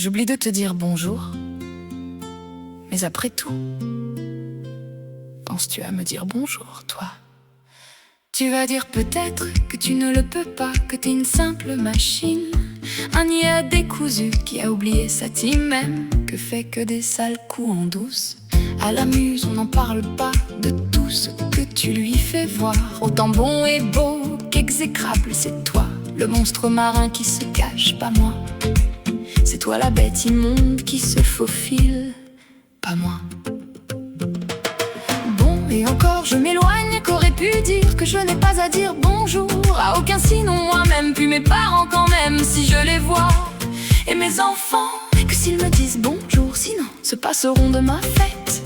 J'oublie de te dire bonjour. Mais après tout, penses-tu à me dire bonjour, toi? Tu vas dire peut-être que tu ne le peux pas, que t'es une simple machine, un niais décousu qui a oublié sa team même, que fait que des sales coups en douce. À la muse, on n'en parle pas de tout ce que tu lui fais voir. Autant bon et beau qu'exécrable, c'est toi, le monstre marin qui se cache, pas moi. C'est toi la bête immonde qui se faufile, pas moi. Bon, et encore je m'éloigne, qu'aurait pu dire que je n'ai pas à dire bonjour à aucun sinon moi-même, puis mes parents quand même, si je les vois, et mes enfants, que s'ils me disent bonjour, sinon se passeront de ma fête.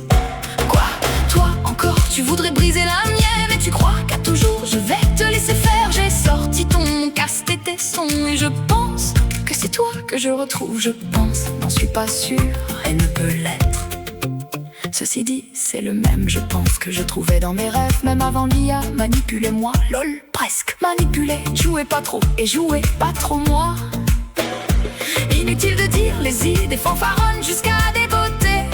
Quoi, toi encore, tu voudrais briser la mienne, et tu crois qu'à toujours je vais te laisser faire. J'ai sorti ton casque et tes sons, et je pense que c'est toi que je retrouve, je pense, n'en suis pas sûre et ne peut l'être. Ceci dit, c'est le même, je pense, que je trouvais dans mes rêves, même avant l'IA. Manipulez-moi, lol, presque. Manipulez, jouez pas trop et jouez pas trop moi. Inutile de dire les idées fanfaronnent jusqu'à des beautés,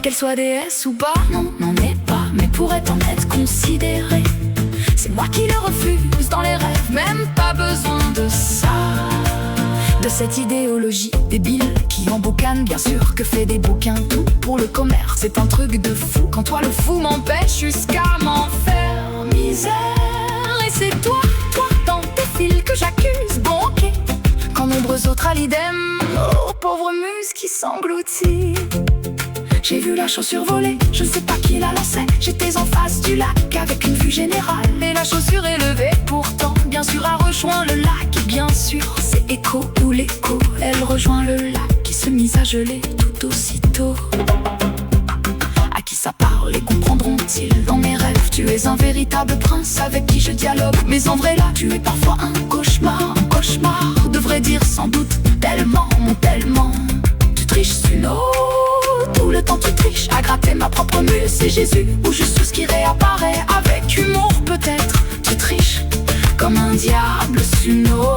qu'elles soient déesses ou pas, non, n'en est pas, mais pourrait en être considérée. C'est moi qui le refuse dans les rêves, même pas besoin de ça, de cette idéologie débile qui emboucane, bien sûr que fait des bouquins, tout pour le commerce. C'est un truc de fou, quand toi le fou m'empêche jusqu'à m'en faire misère. Et c'est toi, dans tes fils que j'accuse, bon ok, quand nombreux autres à l'idem, oh pauvre muse qui s'engloutit. J'ai vu la chaussure voler, je sais pas qui la lançait. J'étais en face du lac avec une vue générale, et la chaussure est levée, pourtant bien sûr a rejoint le lac. Et bien sûr c'est écho ou l'écho, elle rejoint le lac qui se mit à geler tout aussitôt. À qui ça parle et comprendront-ils dans mes rêves? Tu es un véritable prince avec qui je dialogue, mais en vrai là tu es parfois un cauchemar. Un cauchemar devrait dire sans doute tellement, mon tellement. Tu triches une tout le temps tu triches à gratter ma propre mule, c'est Jésus ou juste ce qui réapparaît avec humour peut-être. Tu triches comme un diable suno.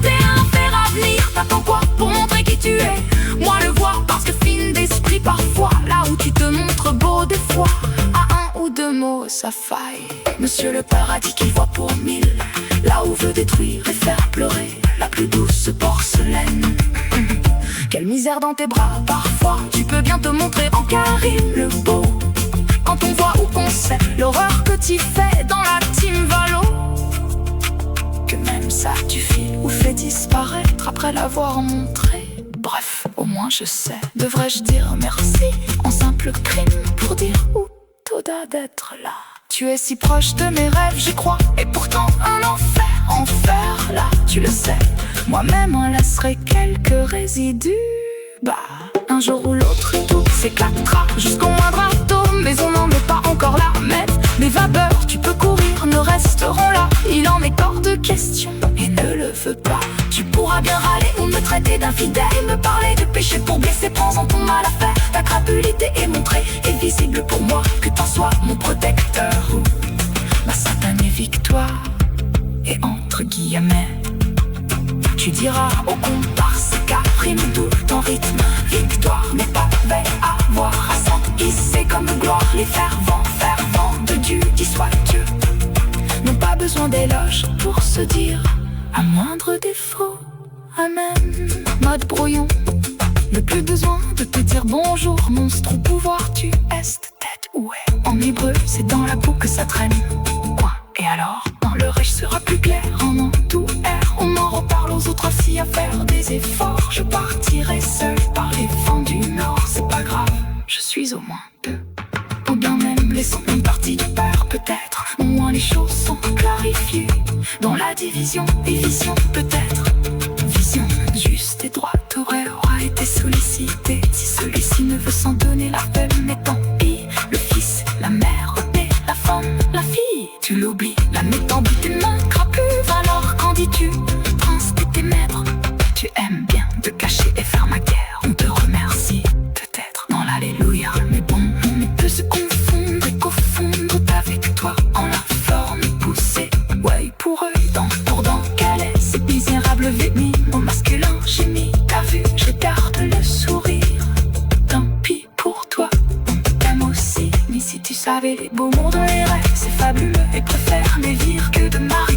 T'es un fer à venir, t'attends quoi pour montrer qui tu es? Moi le vois parce que fine d'esprit parfois, là où tu te montres beau des fois, à un ou deux mots ça faille. Monsieur le paradis qui voit pour mille, là où veut détruire et faire pleurer la plus douce porcelaine. Quelle misère dans tes bras, parfois tu peux bien te montrer en Karim le beau, quand on voit ou qu'on sait l'horreur que tu fais dans la team Valo, que même ça tu files ou fais disparaître après l'avoir montré. Bref, au moins je sais, devrais-je dire merci en simple crime pour dire où Toda d'être là. Tu es si proche de mes rêves, j'y crois, et pourtant un enfer là, tu le sais. Moi-même en laisserai quelques résidus. Bah, un jour ou l'autre tout s'éclatera jusqu'au moindre atome, mais on n'en est pas encore là. Mais les vapeurs, tu peux courir, ne resteront là. Il en est hors de question et ne le veux pas. Tu pourras bien râler ou me traiter d'infidèle, me parler de péché pour blesser, prends-en ton mal à faire. Ta crapulité est montrée et visible pour moi, que t'en sois mon protecteur ou ma satanée victoire. Et entre guillemets, tu diras au comparse qu'à rime tout en rythme. Victoire n'est pas belle à voir, à s'enhisser comme gloire. Les fervents de Dieu qui soit Dieu n'ont pas besoin d'éloges pour se dire à moindre défaut amen. Mode brouillon, ne plus besoin de te dire bonjour, monstre au pouvoir, tu est tête ou est. En hébreu c'est dans la boue que ça traîne. Quoi, et alors dans le riche sera plus clair en en tout air. On en reparle aux autres aussi à faire des efforts. Je partirai seul par les vents du nord, c'est pas grave, je suis au moins deux. Ou bien même laissons une partie du père peut-être. Au moins les choses sont clarifiées, dans la division des visions peut-être. Vision juste et droite aura été sollicitée. Si celui-ci ne veut s'en donner la peine, mais tant pis. Le fils, la mère et la femme, la fille, tu l'oublies. La mettant de tes mains crapules, alors qu'en dis-tu? Prince des ténèbres, tu aimes bien te cacher et faire ma guerre. On te remercie peut-être dans l'alléluia, mais bon, on peut se confondre et confondre avec toi en la forme poussée. Ouais, pour eux, pour dans quel est ces misérables vémis au masculin génie. T'as vu, j'étais savez, les beaux mots dans les rêves, c'est fabuleux. Et préfère les vire que de marier.